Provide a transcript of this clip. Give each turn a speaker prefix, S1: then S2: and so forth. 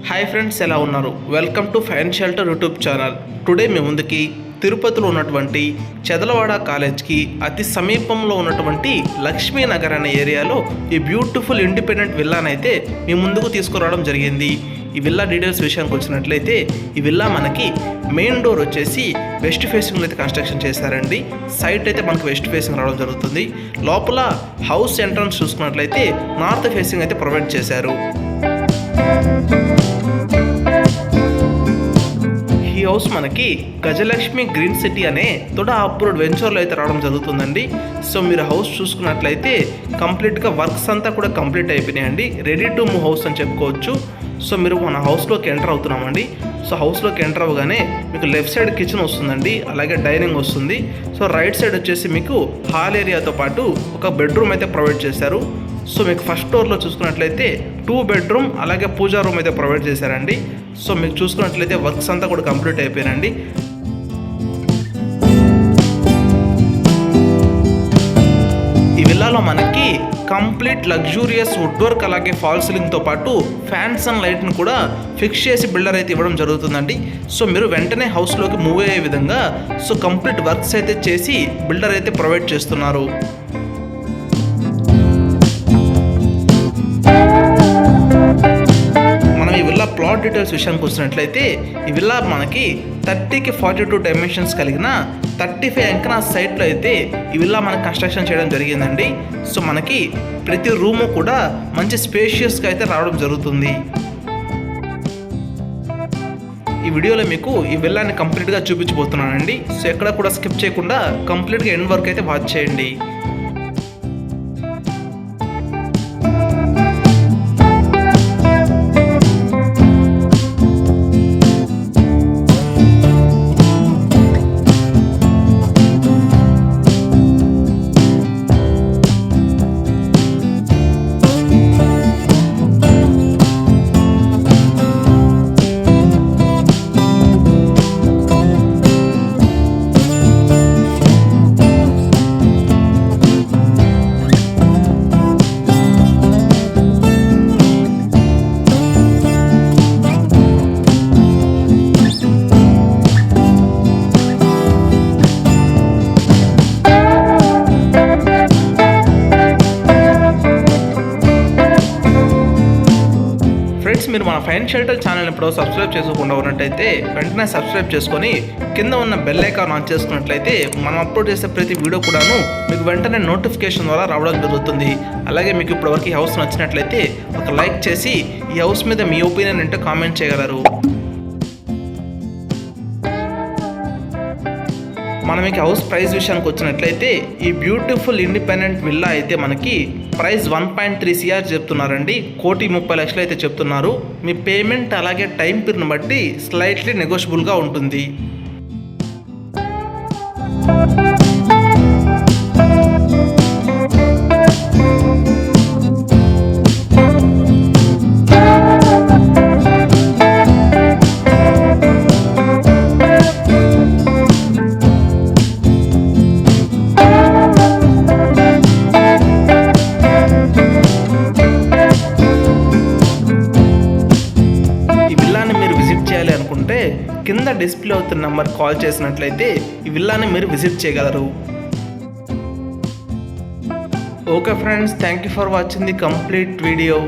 S1: Hi friends, ఎలా ఉన్నారు? Welcome to fine shelter YouTube channel. Today మీ ముందుకి తిరుపతిలో ఉన్నటువంటి చెదలవాడ కాలేజ్కి అతి సమీపంలో ఉన్నటువంటి లక్ష్మీనగర్ అనే ఏరియాలో ఈ బ్యూటిఫుల్ ఇండిపెండెంట్ విల్లానైతే మీ ముందుకు తీసుకురావడం జరిగింది. ఈ విల్లా డీటెయిల్స్ విషయానికి వచ్చినట్లయితే ఈ విల్లా మనకి మెయిన్ డోర్ వచ్చేసి వెస్ట్ ఫేసింగ్లో అయితే కన్స్ట్రక్షన్ చేశారండి. సైట్ అయితే మనకు వెస్ట్ ఫేసింగ్ రావడం జరుగుతుంది. లోపల హౌస్ ఎంట్రన్స్ చూసుకున్నట్లయితే నార్త్ ఫేసింగ్ అయితే ప్రొవైడ్ చేశారు. ఈ హౌస్ మనకి గజలక్ష్మి గ్రీన్ సిటీ అనే తొడ అప్రూవ్డ్ వెంచర్లో అయితే రావడం జరుగుతుందండి. సో మీరు హౌస్ చూసుకున్నట్లయితే కంప్లీట్గా వర్క్స్ అంతా కూడా కంప్లీట్ అయిపోయినాయండి. రెడీ టు మూవ్ హౌస్ అని చెప్పుకోవచ్చు. సో మీరు మన హౌస్లోకి ఎంటర్ అవుతున్నామండి. సో హౌస్లోకి ఎంటర్ అవ్వగానే మీకు లెఫ్ట్ సైడ్ కిచెన్ వస్తుందండి, అలాగే డైనింగ్ వస్తుంది. సో రైట్ సైడ్ వచ్చేసి మీకు హాల్ ఏరియాతో పాటు ఒక బెడ్రూమ్ అయితే ప్రొవైడ్ చేశారు. సో మీకు ఫస్ట్ ఫ్లోర్లో చూసుకున్నట్లయితే 2 బెడ్రూమ్ అలాగే పూజా రూమ్ అయితే ప్రొవైడ్ చేశారండి. సో మీకు చూసుకున్నట్లయితే వర్క్స్ అంతా కూడా కంప్లీట్ అయిపోయినండి. ఈ విల్లాలో మనకి కంప్లీట్ లగ్జూరియస్ వుడ్ వర్క్ అలాగే ఫాల్ సీలింగ్తో పాటు ఫ్యాన్స్ అండ్ లైట్ని కూడా ఫిక్స్ చేసి బిల్డర్ అయితే ఇవ్వడం జరుగుతుందండి. సో మీరు వెంటనే హౌస్లోకి మూవ్ అయ్యే విధంగా సో కంప్లీట్ వర్క్స్ అయితే చేసి బిల్డర్ అయితే ప్రొవైడ్ చేస్తున్నారు. ప్లాట్ డీటెయిల్స్ విషయానికి వచ్చినట్లయితే ఈ విల్లా మనకి 30కి 42 డైమెన్షన్స్ కలిగిన 35 అంకన సైట్లో అయితే ఈ విల్లా మనకి కన్స్ట్రక్షన్ చేయడం జరిగిందండి. సో మనకి ప్రతి రూము కూడా మంచి స్పేషియస్గా అయితే రావడం జరుగుతుంది. ఈ వీడియోలో మీకు ఈ విల్లాని కంప్లీట్గా చూపించబోతున్నానండి. సో ఎక్కడ కూడా స్కిప్ చేయకుండా కంప్లీట్గా ఎండ్ వరకు అయితే వాచ్ చేయండి. మీరు మన ఫైన్ షెల్టర్ ఛానల్ ఇప్పుడు సబ్స్క్రైబ్ చేసుకోకుండా ఉన్నట్టయితే వెంటనే సబ్స్క్రైబ్ చేసుకొని కింద ఉన్న బెల్ ఐకాన్ ఆన్ చేసుకున్నట్లయితే మనం అప్లోడ్ చేసే ప్రతి వీడియో కూడాను మీకు వెంటనే నోటిఫికేషన్ ద్వారా రావడం జరుగుతుంది. అలాగే మీకు ఇప్పటివరకు ఈ హౌస్ నచ్చినట్లయితే ఒక లైక్ చేసి ఈ హౌస్ మీద మీ ఒపీనియన్ ఏంటో కామెంట్ చేయగలరు. మనం మీకు హౌస్ ప్రైస్ విషయానికి వచ్చినట్లయితే ఈ బ్యూటిఫుల్ ఇండిపెండెంట్ విల్లా అయితే మనకి ప్రైస్ 1.3 CR చెప్తున్నారండి. 1,30,00,000 అయితే చెప్తున్నారు. మీ పేమెంట్ అలాగే టైం పీరియడ్ని బట్టి స్లైట్లీ నెగోషియబుల్గా ఉంటుంది. అనుకుంటే కింద డిస్ప్లే అవుతున్న నెంబర్ కాల్ చేసినట్లయితే ఈ విల్లాని మీరు విజిట్ చేయగలరు. Okay friends, thank you for watching the complete video.